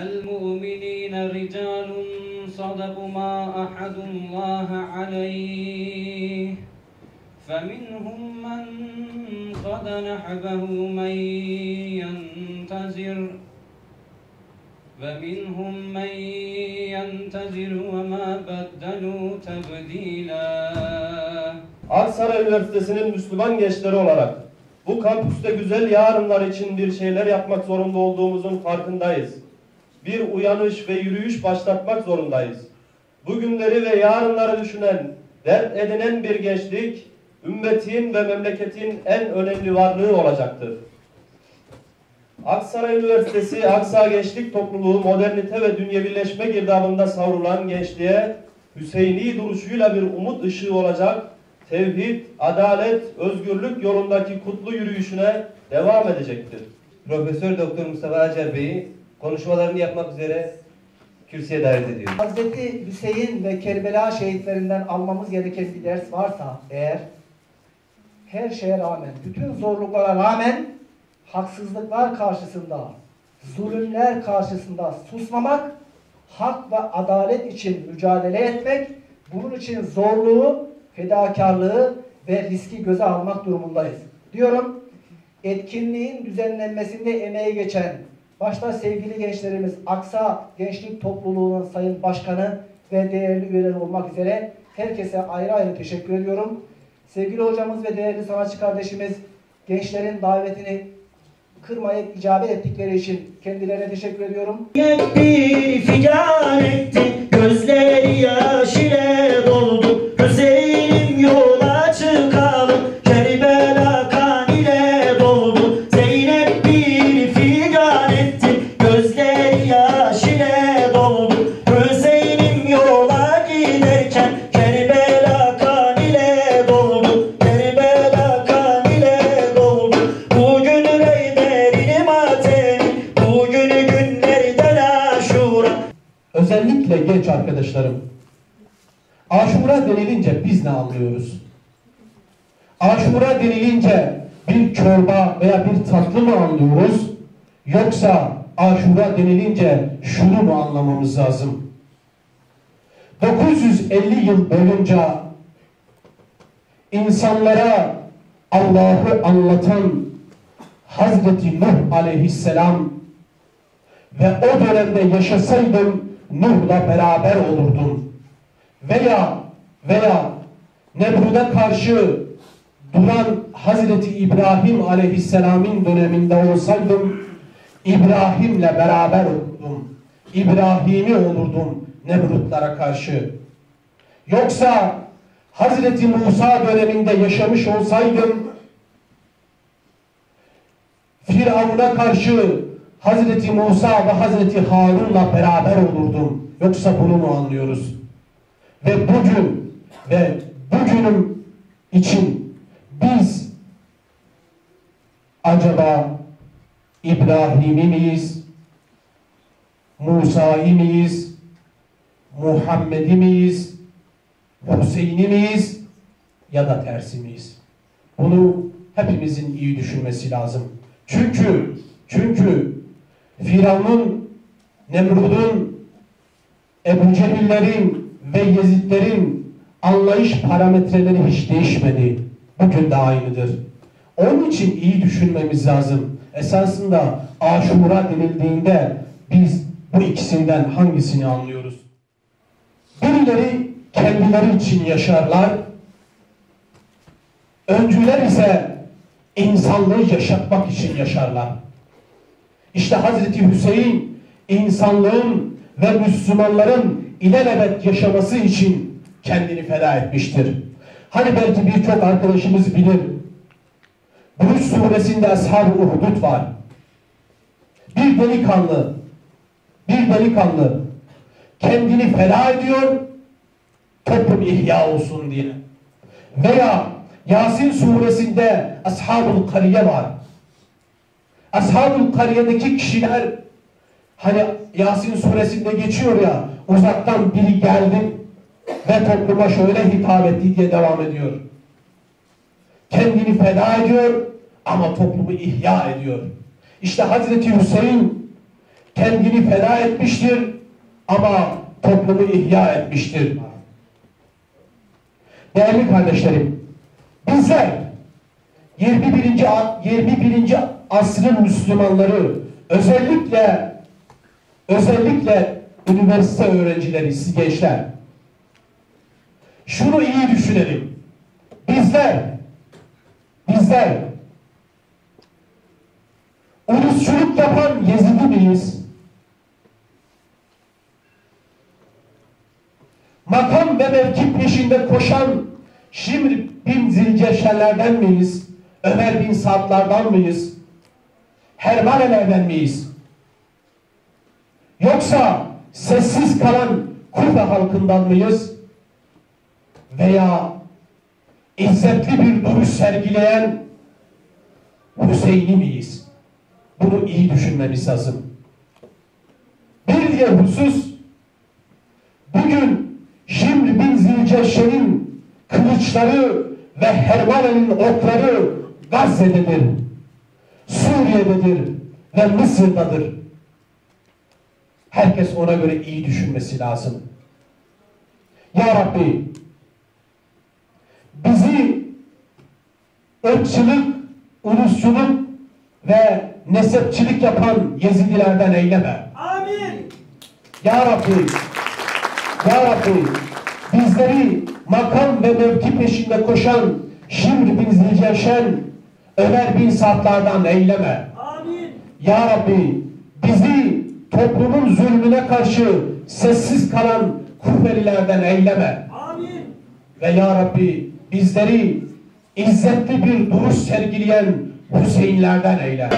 المؤمنين رجال صدقوا ما أحدوا الله عليه فمنهم من قضى نحبه من ينتظر ومنهم من ينتظر وما بدلوا تبديلا. Aksaray Üniversitesi'nin Müslüman gençleri olarak bu kampüste güzel yarınlar için bir şeyler yapmak zorunda olduğumuzun farkındayız. Bir uyanış ve yürüyüş başlatmak zorundayız. Bugünleri ve yarınları düşünen, dert edinen bir gençlik, ümmetin ve memleketin en önemli varlığı olacaktır. Aksaray Üniversitesi, Aksa Gençlik Topluluğu modernite ve dünyevileşme girdabında savrulan gençliğe Hüseyini duruşuyla bir umut ışığı olacak, tevhid, adalet, özgürlük yolundaki kutlu yürüyüşüne devam edecektir. Profesör Doktor Mustafa Acar Bey'i konuşmalarını yapmak üzere kürsüye davet ediyorum. Hazreti Hüseyin ve Kerbela şehitlerinden almamız gereken bir ders varsa eğer, her şeye rağmen, bütün zorluklara rağmen haksızlıklar karşısında, zulümler karşısında susmamak, hak ve adalet için mücadele etmek, bunun için zorluğu, fedakarlığı ve riski göze almak durumundayız. Diyorum, etkinliğin düzenlenmesinde emeği geçen, başta sevgili gençlerimiz Aksa Gençlik Topluluğu'nun Sayın Başkanı ve değerli üyeler olmak üzere herkese ayrı ayrı teşekkür ediyorum. Sevgili hocamız ve değerli sanatçı kardeşimiz gençlerin davetini kırmayıp icabet ettikleri için kendilerine teşekkür ediyorum. Bir figan etti, gözleri yaş ile doldu. Hüseyin yola çıkalım, Kerbela kan ile doldu. Zeynep bir figan etti, gözleri yaş ile doldu. Hüseyin yola giderken Kerbela kan ile doldu. Kerbela kan ile doldu. Bugün reyderini matemi, bugünü günlerden aşura. Özellikle genç arkadaşlarım, Aşura denilince biz ne anlıyoruz? Aşura denilince bir çorba veya bir tatlı mı anlıyoruz? Yoksa Aşura denilince şunu mu anlamamız lazım? 950 yıl boyunca insanlara Allah'ı anlatan Hazreti Nuh aleyhisselam ve o dönemde yaşasaydım Nuh'la beraber olurdum. Veya Nemrut'a karşı duran Hazreti İbrahim aleyhisselamın döneminde olsaydım İbrahim'le beraber olurdum. İbrahim'i olurdum Nemrutlara karşı. Yoksa Hazreti Musa döneminde yaşamış olsaydım Firavun'a karşı Hazreti Musa ve Hazreti Harun'la beraber olurdum. Yoksa bunu mu anlıyoruz? Ve bugünüm için biz acaba İbrahim'i miyiz? Musa'yı miyiz? Muhammed'i miyiz? Hüseyin'i miyiz? Ya da tersi miyiz? Bunu hepimizin iyi düşünmesi lazım. Çünkü Firavun'un, Nemrut'un, Ebu Cehillerin ve Yezidlerin anlayış parametreleri hiç değişmedi. Bugün de aynıdır. Onun için iyi düşünmemiz lazım. Esasında Aşura denildiğinde biz bu ikisinden hangisini anlıyoruz? Birileri kendileri için yaşarlar. Öncüler ise insanlığı yaşatmak için yaşarlar. İşte Hazreti Hüseyin insanlığın ve Müslümanların ilelebet yaşaması için kendini feda etmiştir. Hani belki birçok arkadaşımız bilir. Buruç suresinde Ashab-ı Uhud var. Bir delikanlı kendini feda ediyor toplum ihya olsun diye. Veya Yasin suresinde Ashab-ı Kariye var. Ashab-ı Kariye'deki kişiler hani Yasin suresinde geçiyor ya, uzaktan biri geldi ve topluma şöyle hitap etti diye devam ediyor. Kendini feda ediyor ama toplumu ihya ediyor. İşte Hazreti Hüseyin kendini feda etmiştir ama toplumu ihya etmiştir. Değerli kardeşlerim, bizler 21. asrın Müslümanları, özellikle üniversite öğrencileri, siz gençler, şunu iyi düşünelim. Bizler ulusçuluk yapan Yezidi miyiz? Makam ve mevki peşinde koşan Şimr bin Zilceşenlerden miyiz? Ömer bin Sadlardan mıyız? Hermalelerden miyiz? Yoksa sessiz kalan Kufe halkından mıyız? Veya izzetli bir duruş sergileyen Hüseyin'i miyiz? Bunu iyi düşünmemiz lazım. Bir diğer husus, bugün Şimr bin Zilceşen'in kılıçları ve Hermale'nin okları Gazze'dedir, Suriye'dedir ve Mısır'dadır. Herkes ona göre iyi düşünmesi lazım. Ya Rabbi, bizi ırkçılık, ulusçuluk ve nesepçilik yapan Yezidilerden eyleme. Amin. Ya Rabbi, bizleri makam ve mevki peşinde koşan Şimr bin Zilceşen, Ömer bin Sadlardan eyleme. Amin. Ya Rabbi, bizi toplumun zulmüne karşı sessiz kalan Kufelilerden eyleme. Amin. Ve Ya Rabbi, bizleri izzetli bir duruş sergileyen Hüseyinlerden eyle.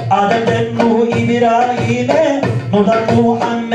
Adem'den Nuh İbrahim'e, Nuh'dan Muhammed